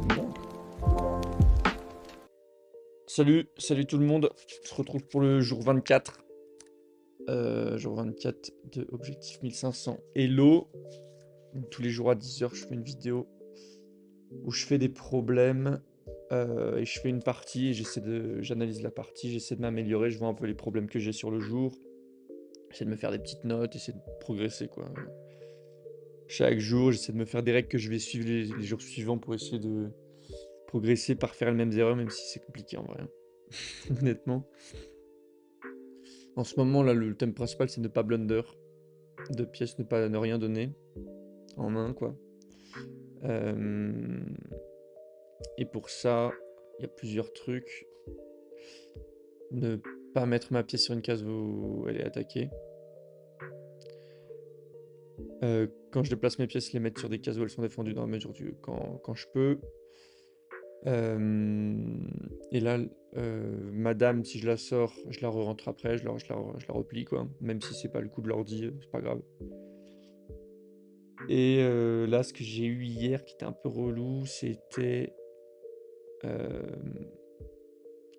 Bon. Salut tout le monde. On se retrouve pour le jour 24. Jour 24 de Objectif 1500 Hello. Donc, tous les jours à 10h, je fais une vidéo où je fais des problèmes et je fais une partie et j'analyse la partie, j'essaie de m'améliorer, je vois un peu les problèmes que j'ai sur le jour. J'essaie de me faire des petites notes, essayer de progresser quoi. Chaque jour, j'essaie de me faire des règles que je vais suivre les jours suivants pour essayer de progresser par faire les mêmes erreurs, même si c'est compliqué en vrai, hein. Honnêtement. En ce moment, là, le thème principal, c'est ne pas blunder. De pièces, ne rien donner. En main, quoi. Euh, Et pour ça, il y a plusieurs trucs. Ne pas mettre ma pièce sur une case où elle est attaquée. Quand je déplace mes pièces, les mettre sur des cases où elles sont défendues dans la mesure du quand je peux. Et là, madame, si je la sors, je la re-rentre après, je la replie, quoi. Même si c'est pas le coup de l'ordi, c'est pas grave. Et là, ce que j'ai eu hier qui était un peu relou, c'était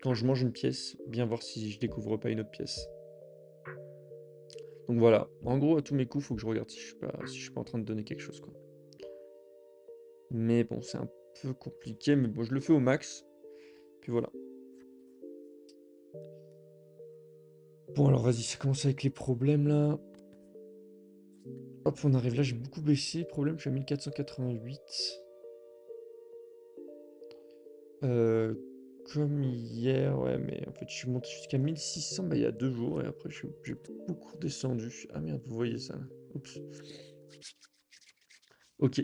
quand je mange une pièce, bien voir si je découvre pas une autre pièce. Donc voilà, en gros, à tous mes coups, faut que je regarde si je suis pas en train de donner quelque chose, quoi. Mais bon, c'est un peu compliqué, mais bon, je le fais au max. Puis voilà. Bon, alors vas-y, ça commence avec les problèmes là. Hop, on arrive là, j'ai beaucoup baissé. Problème, je suis à 1488. Euh, Comme hier, ouais, mais en fait, je suis monté jusqu'à 1600 bah, il y a 2 jours, et après, j'ai beaucoup redescendu. Ah merde, vous voyez ça là. Oups. Ok.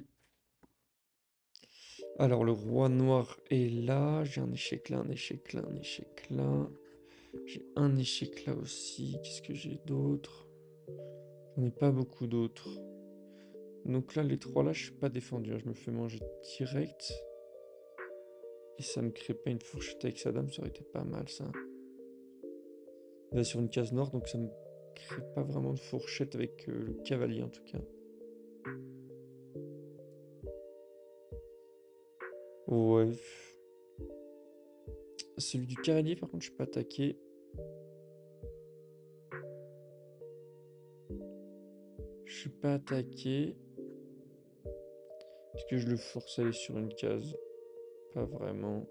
Alors, le roi noir est là. J'ai un échec là, un échec là, un échec là. J'ai un échec là aussi. Qu'est-ce que j'ai d'autre? J'en ai pas beaucoup d'autres. Donc là, les trois là, je suis pas défendu, hein. Je me fais manger direct. Et ça me crée pas une fourchette avec sa dame, ça aurait été pas mal ça. Il va sur une case nord, donc ça me crée pas vraiment de fourchette avec le cavalier en tout cas. Ouais. Celui du cavalier, par contre, je suis pas attaqué. Je suis pas attaqué. Est-ce que je le force à aller sur une case? Pas vraiment.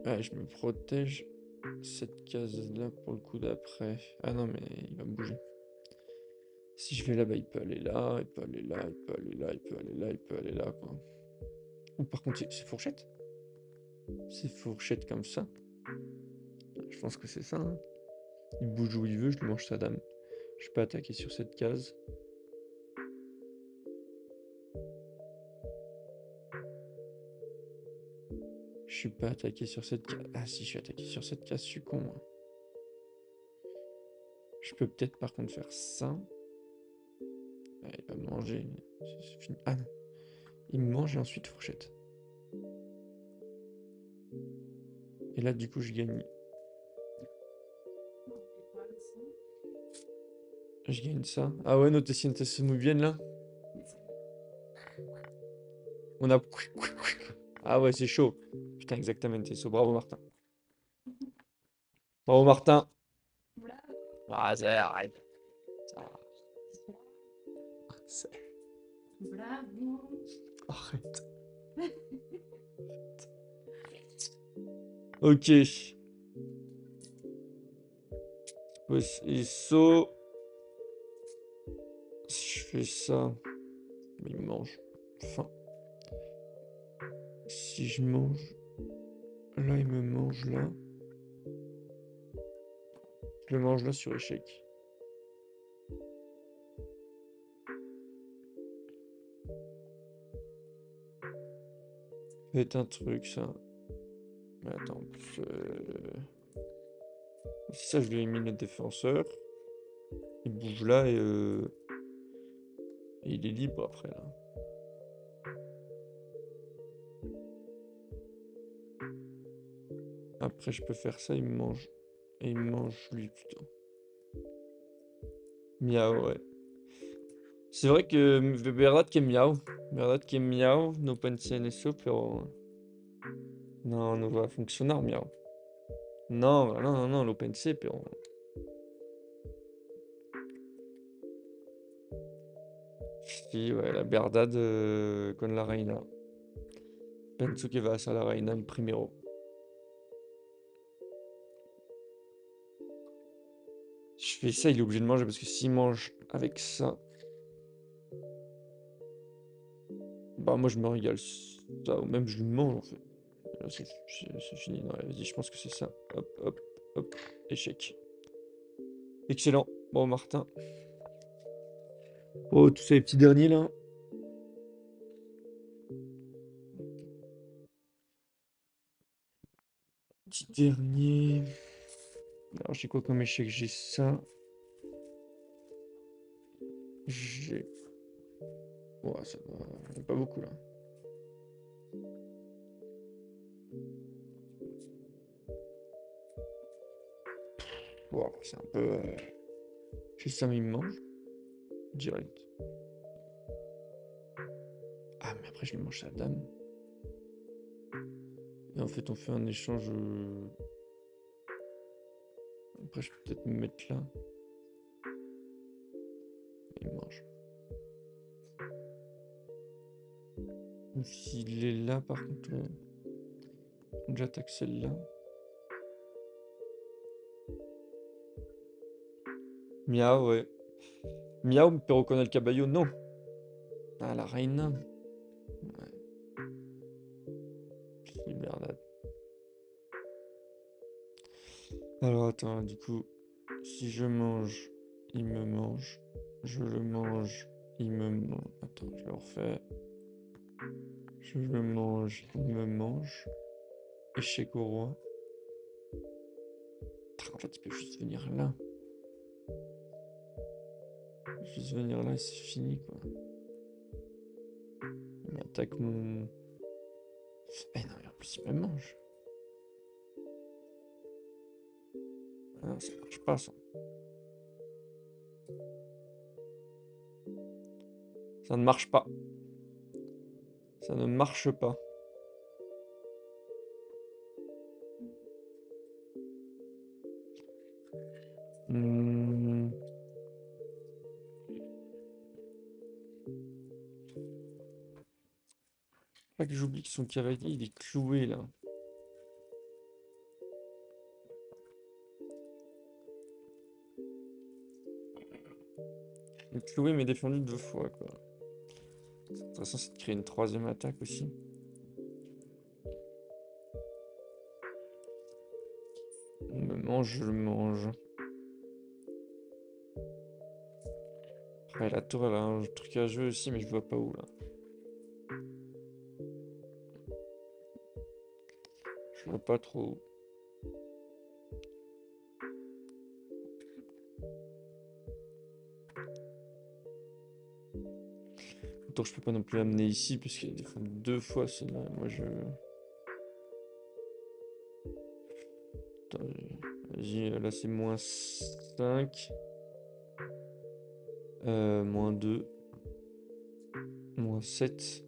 Ouais, je me protège cette case-là pour le coup d'après. Ah non, mais il va me bouger. Si je vais là-bas, il peut aller là, il peut aller là, il peut aller là, il peut aller là, il peut aller là, quoi. Ou par contre, c'est fourchette. C'est fourchette comme ça. Je pense que c'est ça, hein. Il bouge où il veut, je lui mange sa dame. Je peux attaquer sur cette case. Je suis pas attaqué sur cette case. Ah si, je suis attaqué sur cette case, je suis con, moi. Je peux peut-être par contre faire ça. Ah, il va me manger. C'est fini. Ah non. Il me mange et ensuite fourchette. Et là, du coup, je gagne. Je gagne ça. Ah ouais, notre sientes se viennent là. On a. Ah ouais, c'est chaud. Putain, exactement, c'est chaud. Bravo, Martin. Bravo, Martin. Ah, ça arrête. Ça- Bravo. Arrête. Ok. Et saut. Si je fais ça, il me mange. Enfin, si je mange, là, il me mange là. Je le mange là sur échec. Faites un truc, ça. Mais attends, en plus, si ça, je lui élimine le défenseur. Il bouge là et il est libre après là. Après, je peux faire ça, il me mange Et il mange lui plutôt. Miaou, ouais. C'est vrai que verdad que miau. Verdad que miau no pensé en eso, pero no, no va a funcionar miau. No, no, no, no, lo pensé, pero sí, ouais, la verdad con la reina. Penso que va a ser la reina en primero. Je fais ça, il est obligé de manger parce que s'il mange avec ça, bah moi je me régale ça, ou même je le mange en fait. Là, c'est fini. Ouais, vas-y, je pense que c'est ça. Hop, hop, hop. Échec. Excellent. Bon, Martin. Oh, tous ces petits derniers là. Petit dernier. Alors, j'ai quoi comme échec? J'ai ça. J'ai. Ouais, ça va. Il y a pas beaucoup là. Wow, c'est un peu. J'ai ça, mais il me mange. Direct. Ah, mais après, je lui mange sa dame. Et en fait, on fait un échange. Après, je peux peut-être me mettre là. Et il mange. Ou s'il est là, par contre. J'attaque celle-là. Miaou, ouais. Miaou, pero con el caballo, non. Ah, la reine. Ouais, c'est merde. Alors, attends, du coup, si je mange, il me mange. Je le mange, il me mange. Attends, je le refais. Je le mange, il me mange. Échec au roi. En fait, il peut juste venir là. Juste venir là et c'est fini, quoi. Il m'attaque mon... Eh non, mais en plus, il me mange. Ah non, ça marche pas, ça. Ça ne marche pas. Ça ne marche pas. Hmm. Pas que j'oublie que son cavalier, il est cloué, là. Il est cloué, mais défendu 2 fois, quoi. De toute façon, c'est de créer une troisième attaque aussi. On me mange, je le mange. Après, la tour, elle a un truc à jouer aussi, mais je vois pas où, là. Je vois pas trop où. Autant je peux pas non plus l'amener ici, parce qu'il défend 2 fois, sinon, moi, je... Attends, vas-y, là, c'est -5. -2. -7.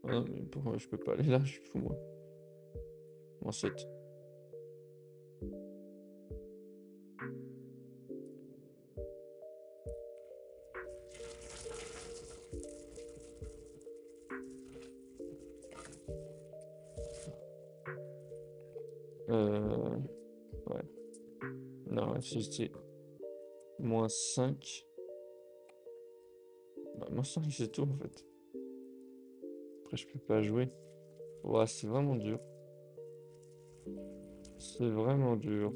Ah non, mais pourquoi je peux pas aller là? Je suis fou, moi. -7. Ouais. Non, ouais, c'est -5. Bah, -5, c'est tout, en fait. Après, je peux pas jouer. Ouais, c'est vraiment dur. C'est vraiment dur.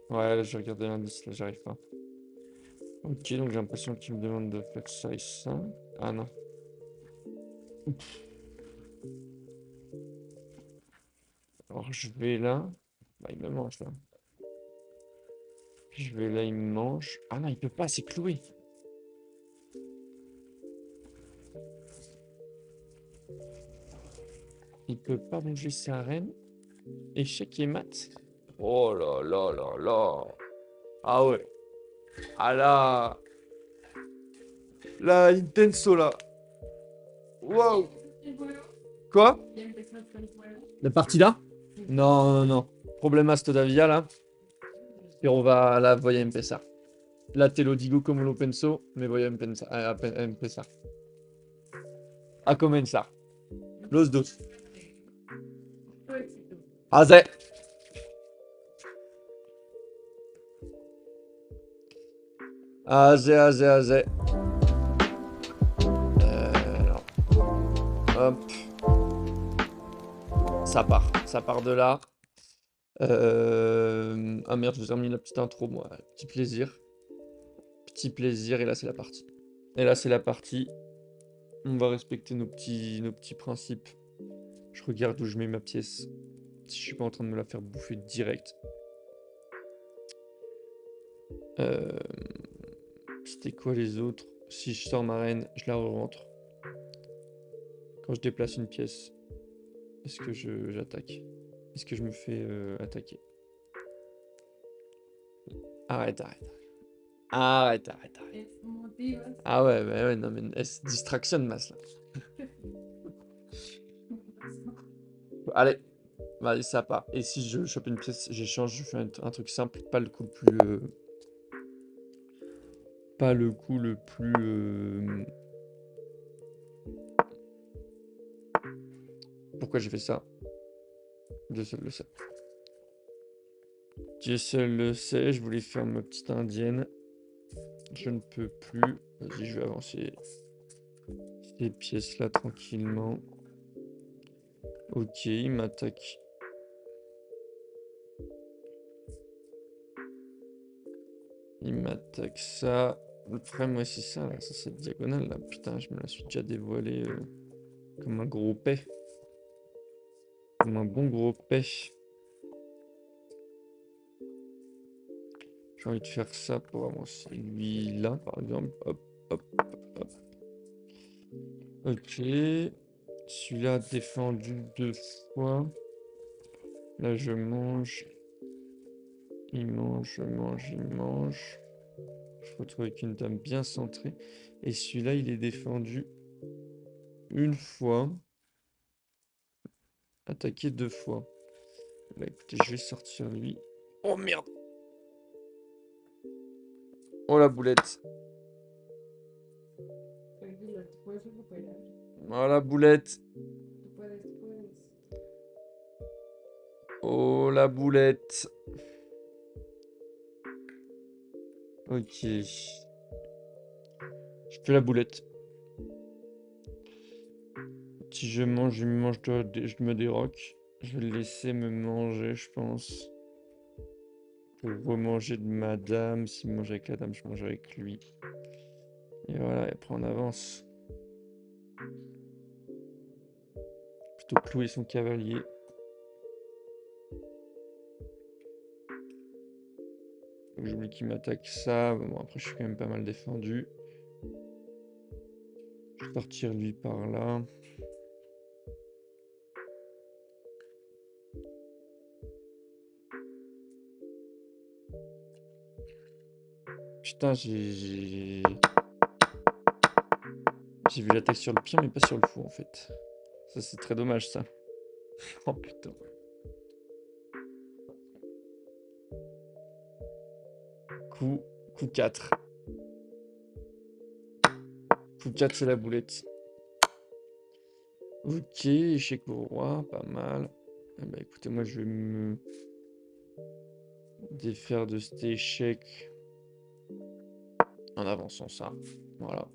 Ouais, là, j'ai regardé l'indice, là, j'arrive pas. Ok, donc j'ai l'impression qu'il me demande de faire ça et ça. Ah non. Alors, je vais là. Bah, il me mange, là. Je vais là, il me mange. Ah non, il peut pas, c'est cloué. il peut pas bouger sa reine. Échec et mat. Oh là là là là. Ah ouais. Ah là. Là, intenso là. Wow. Quoi? La partie là? Non, non, non. Problema todavia là. Pero va la voy a empezar. Là, te lo digo como lo penso, me voy a empezar. A comenzar. Los dos. Hace. Hace. Alors. Hop. Ça part de là. Ah merde, je vous ai remis la petite intro, moi. Petit plaisir. Petit plaisir, et là, c'est la partie. Et là, c'est la partie. On va respecter nos petits principes. Je regarde où je mets ma pièce. Si je suis pas en train de me la faire bouffer direct. C'était quoi les autres? Si je sors ma reine, je la rentre. Quand je déplace une pièce, est-ce que j'attaque? Est-ce que je me fais attaquer? Arrête. Arrête. Ah ouais, non mais es distraction masse là. Allez, vas-y, ça part. Et si je chope une pièce, j'échange, je fais un truc simple, pas le coup le plus... pas le coup le plus... Pourquoi j'ai fait ça? Dieu seul le sait. Dieu seul le sait, je voulais faire ma petite indienne. Je ne peux plus. Vas-y, je vais avancer ces pièces-là tranquillement. Ok, il m'attaque. Il m'attaque ça. Le problème, ouais, c'est ça, là. Ça, cette diagonale, là. Putain, je me la suis déjà dévoilée comme un gros paix. Comme un bon gros paix. J'ai envie de faire ça pour avancer lui là, par exemple. Hop. Ok. Celui-là défendu 2 fois. Là, je mange. Il mange. Je me retrouve avec une dame bien centrée. Et celui-là, il est défendu une fois. Attaqué 2 fois. Bah écoutez, je vais sortir lui. Oh merde! Oh la boulette! Oh la boulette! Oh la boulette! Ok. Je fais la boulette. Si je mange, je me déroque. Je vais le laisser me manger, je pense. Pour remanger de ma dame. S'il mange avec la dame, je mange avec lui. Et voilà, et après on avance. Plutôt clouer son cavalier. J'oublie qu'il m'attaque ça. Bon, après, je suis quand même pas mal défendu. Je vais sortir lui par là. Putain, j'ai vu l'attaque sur le pion, mais pas sur le fou, en fait. Ça, c'est très dommage, ça. Oh, putain. Coup 4. Coup 4, c'est la boulette. Ok, échec au roi, pas mal. Eh ben, écoutez, moi, je vais me défaire de cet échec en avançant ça. Voilà.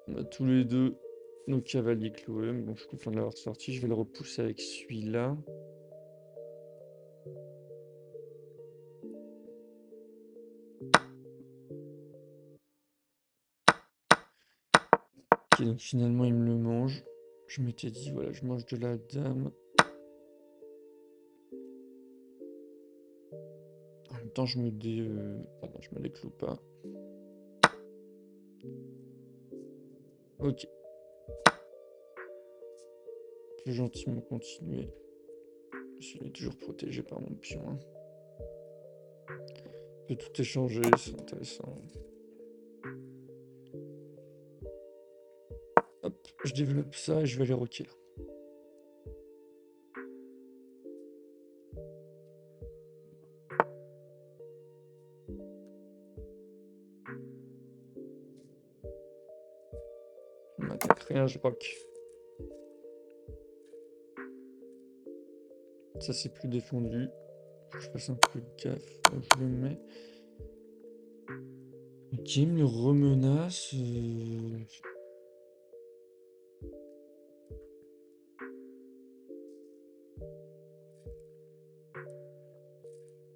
On a tous les deux nos cavaliers cloués. Bon, je suis content de l'avoir sorti. Je vais le repousser avec celui-là. Ok, donc finalement, il me le mange. Je m'étais dit, voilà, je mange de la dame. En même temps, pardon, je me décloue pas. Ok. peut gentiment continuer. Il est toujours protégé par mon pion. Hein. Je peux tout échanger, c'est intéressant. Hop, je développe ça et je vais aller rocker là. On m'attaque rien, je rock. Ça c'est plus défendu. Faut que je fasse un peu gaffe. Donc, je le mets. Ok, il me le remenace.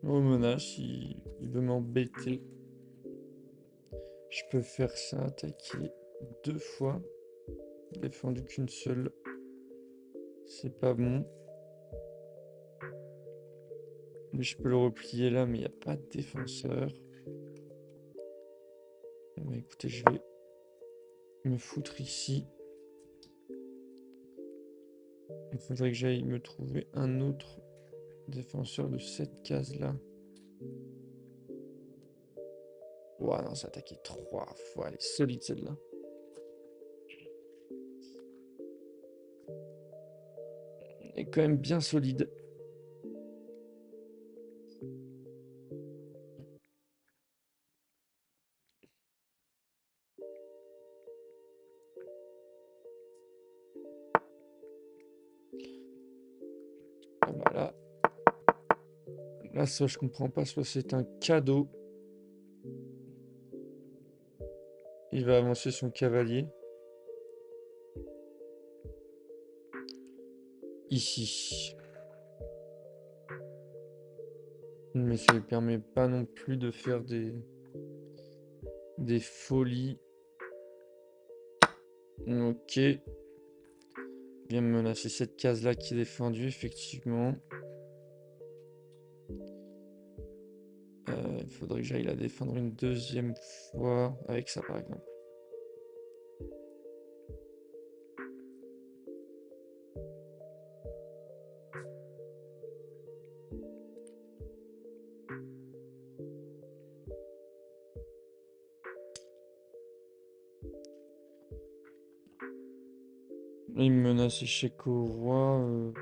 Remenace, il veut m'embêter. Je peux faire ça, attaquer 2 fois. Défendu qu'une seule. C'est pas bon. Mais je peux le replier là, mais il n'y a pas de défenseur. Eh ben, écoutez, je vais me foutre ici. Il faudrait que j'aille me trouver un autre défenseur de cette case-là. Ouah, non, c'est attaqué 3 fois. Elle est solide celle-là. Elle est quand même bien solide. Ah bah là. Là, ça, je comprends pas. Soit c'est un cadeau. Il va avancer son cavalier. Ici. Mais ça lui permet pas non plus de faire des folies. Ok. Il vient me menacer cette case-là qui est défendue, effectivement. Il faudrait que j'aille la défendre une deuxième fois avec ça, par exemple. Il me menace échec au roi.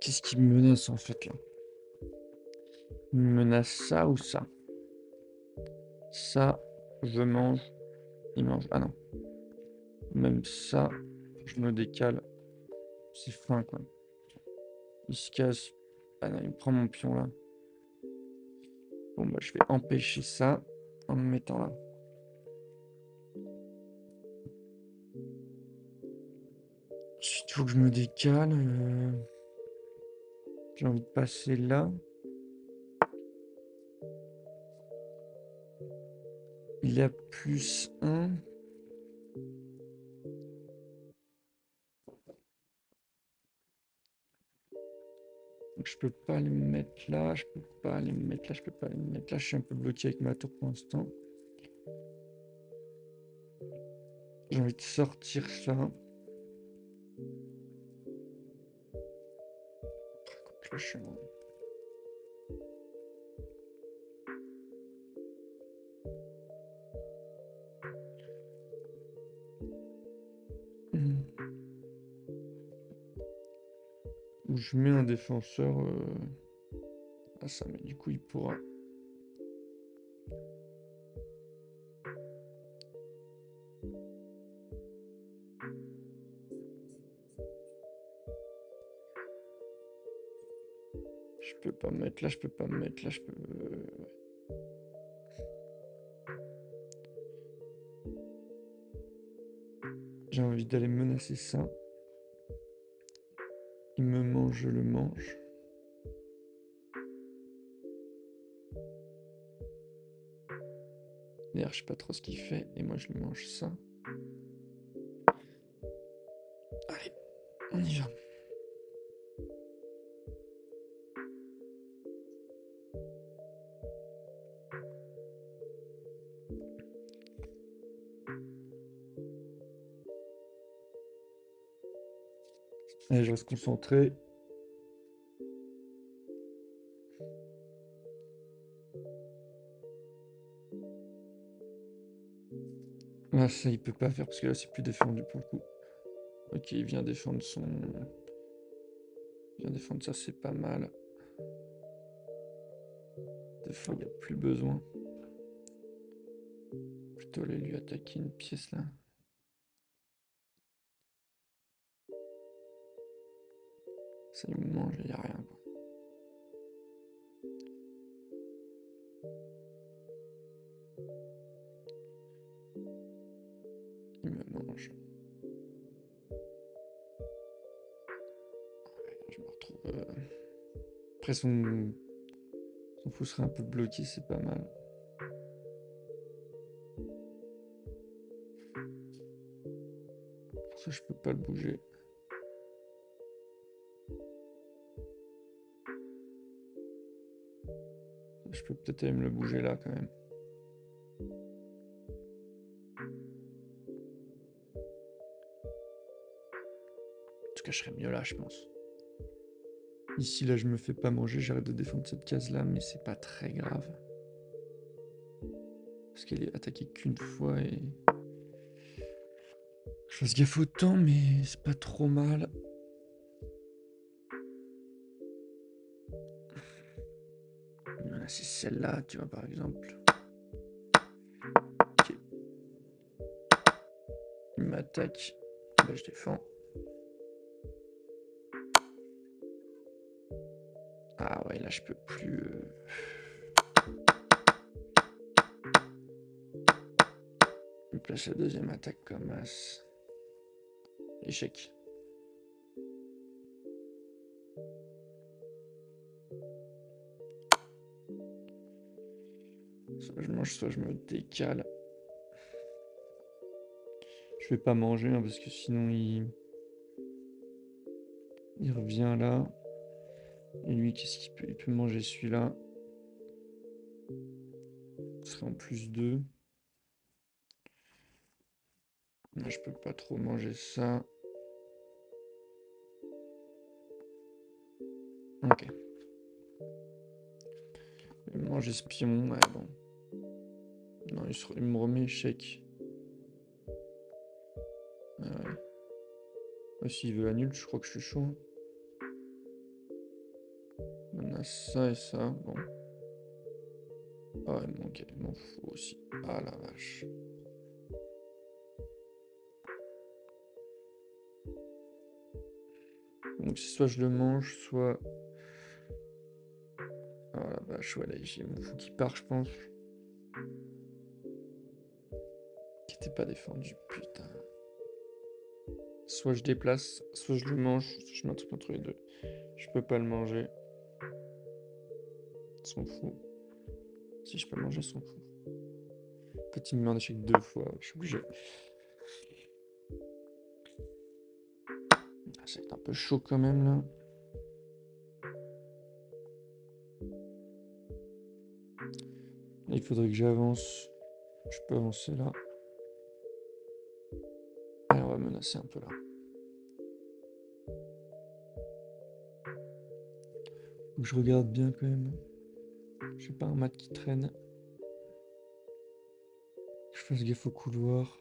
Qu'est-ce qu'il me menace en fait là? Il me menace ça ou ça? Ça, je mange. Il mange. Ah non. Même ça, je me décale. C'est fin quoi. Il se casse. Ah non, il me prend mon pion là. Bon bah je vais empêcher ça en me mettant là. Ensuite, il faut que je me décale. J'ai envie de passer là. Il a +1. Donc je peux pas les mettre là, je peux pas les mettre là, je peux pas les mettre là. Je suis un peu bloqué avec ma tour pour l'instant. J'ai envie de sortir ça. Là, je suis en- Hmm. Où je mets un défenseur à ça, mais du coup il pourra. Je peux pas me mettre là, je peux pas me mettre là, je peux. J'ai envie d'aller menacer ça. Il me mange, je le mange. D'ailleurs, je sais pas trop ce qu'il fait, et moi je lui mange ça. Allez, on y va. Allez, je reste concentré. Là, ça, il peut pas faire parce que là, c'est plus défendu pour le coup. Ok, il vient défendre son... Il vient défendre ça, c'est pas mal. Des fois, il n'y a plus besoin. Plutôt aller lui attaquer une pièce là. Ça, il me mange, il n'y a rien quoi. Il me mange. Je me retrouve... Après, son fou serait un peu bloqué, c'est pas mal. Pour ça, je peux pas le bouger. Je peux peut-être aller me le bouger là quand même. En tout cas, je serais mieux là, je pense. Ici, là, je me fais pas manger, j'arrête de défendre cette case-là, mais c'est pas très grave. Parce qu'elle est attaquée qu'une fois et... Je fasse gaffe au temps, mais c'est pas trop mal. Voilà, c'est celle-là, tu vois, par exemple. Ok. Il m'attaque. Bah, je défends. Ah ouais, là, je peux plus... Je place la deuxième attaque comme as. Échec. Soit je mange, soit je me décale. Je vais pas manger, hein, parce que sinon il revient là. Et lui, qu'est-ce qu'il peut? Il peut manger celui-là. Ce serait en plus 2. Là, je peux pas trop manger ça. Ok. Il mange espion, ouais, bon. Non, il me remet échec. Ah ouais. Ouais, s'il veut la nulle, je crois que je suis chaud. On a ça et ça, bon. Ah ouais, bon, ok, il m'en fout aussi. Ah la vache. Donc c'est soit je le mange, soit... Ah la vache, ouais, là, j'ai mon fou qui part, je pense. Qui était pas défendu, putain. Soit je déplace, soit je le mange, soit je mets un truc entre les deux. Je peux pas le manger. S'en fout. Si je peux le manger, s'en fout. En fait, il me met en échec 2 fois, je suis obligé. Ah, c'est un peu chaud quand même là. Là, il faudrait que j'avance. Je peux avancer là. Allez, on va menacer un peu là. Faut que je regarde bien quand même. J'ai pas un mat qui traîne. Je fasse gaffe au couloir.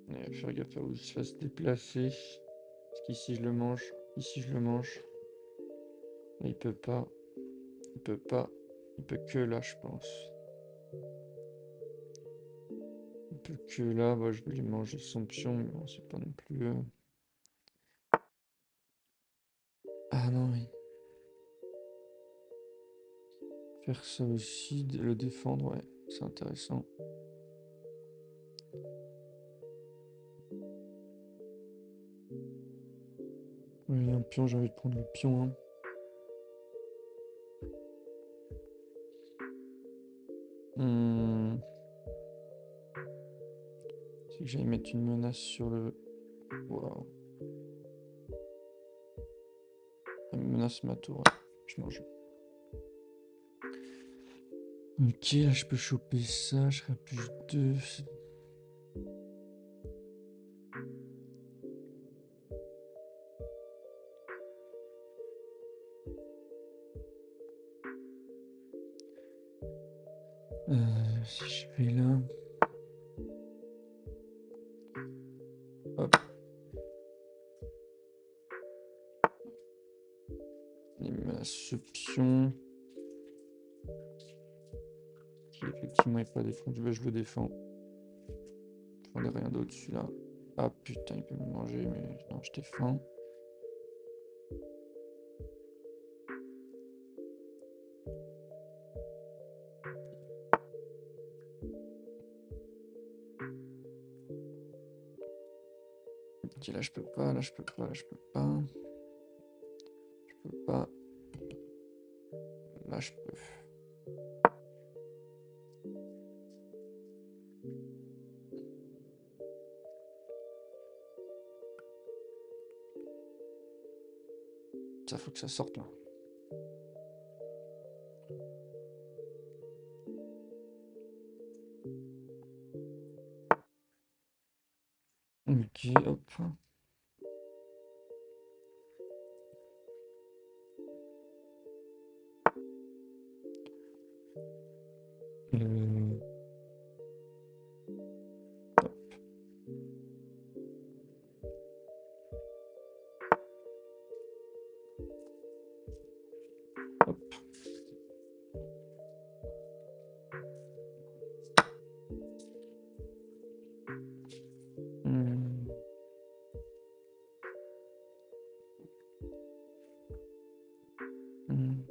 Et faire gaffe à où il se fasse déplacer. Parce qu'ici je le mange. Ici je le mange. Là, il peut pas. Il peut pas. Il peut que là, je pense. Il peut que là. Bah, je vais lui manger son pion, mais bon, c'est pas non plus. Ah non, oui. Faire ça aussi, le défendre, ouais, c'est intéressant. Ouais, il y a un pion, j'ai envie de prendre le pion. Hein. C'est que j'aille mettre une menace sur le... Waouh. Une menace ma tour, ouais. Je mange. Ok, là je peux choper ça, je serai à plus 2. Si je vais là. Hop. Il me met ce pion. Qui effectivement n'est pas défendu. Bah, je le défends. Je défendais rien d'autre celui-là. Ah putain, il peut me manger, mais non, j'étais faim. Ok, là je peux pas, là je peux pas, là je peux pas. Je peux pas. Là je peux. Ça faut que ça sorte là. Ok, hop. Euh, Hop. Hmm. Hmm.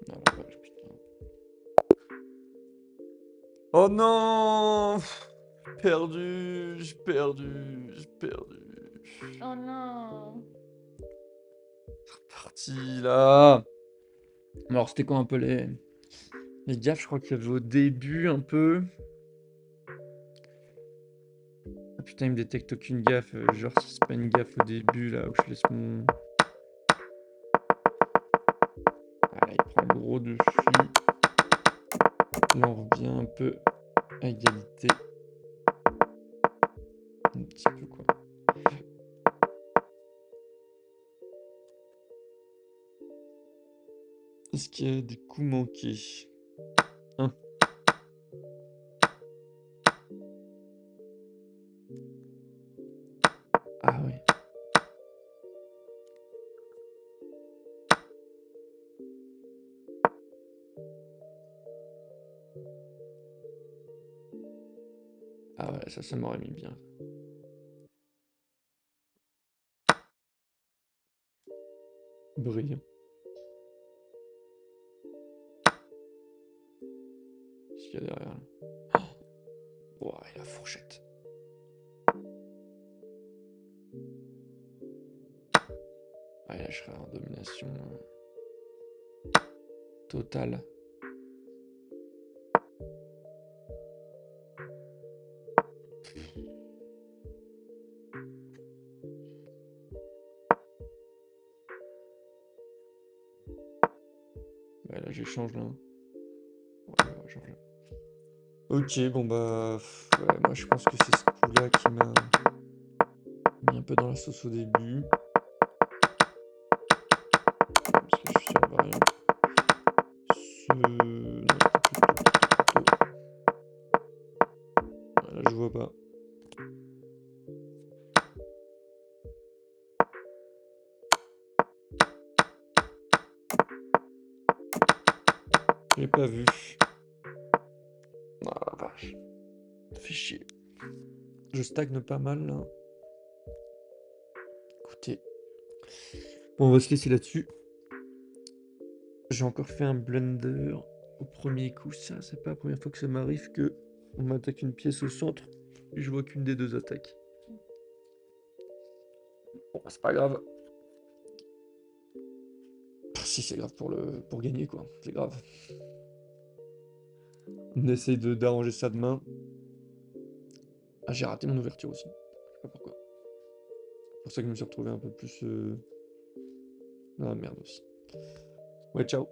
Ah, la vache, putain. Oh non! Perdu, j'ai perdu, j'ai perdu. Oh non. Parti là. Alors c'était quoi un peu les gaffes? Je crois qu'il y avait au début un peu. Ah putain, il me détecte aucune gaffe. Genre si c'est pas une gaffe au début là où je laisse mon. Ah là, il prend le gros dessus. Là on revient un peu à égalité. Un petit peu quoi. Est-ce qu'il y a des coups manqués? Un. Ah ouais. Ah ouais, ça m'aurait mis bien. Brillant. Qu'est-ce qu'il y a derrière là? Oh, ouah, et la fourchette. Ah, là, je serais en domination totale. Ouais, là, j'échange là. Ouais, j'échange là. Ok, bon bah. Ouais, moi, je pense que c'est ce coup-là qui m'a mis un peu dans la sauce au début. Parce que je suis sur le variant. Non, plutôt. Ouais, là, je vois pas. J'ai pas vu. Ah la vache. Ça fait chier. Je stagne pas mal là. Écoutez. Bon, on va se laisser là-dessus. J'ai encore fait un blender au premier coup. Ça, c'est pas la première fois que ça m'arrive que on m'attaque une pièce au centre et je vois qu'une des deux attaques. Bon, c'est pas grave. Si, c'est grave pour gagner, quoi. C'est grave. On essaye d'arranger ça demain. Ah, j'ai raté mon ouverture aussi. Je sais pas pourquoi. C'est pour ça que je me suis retrouvé un peu plus... dans la merde aussi. Ouais, ciao.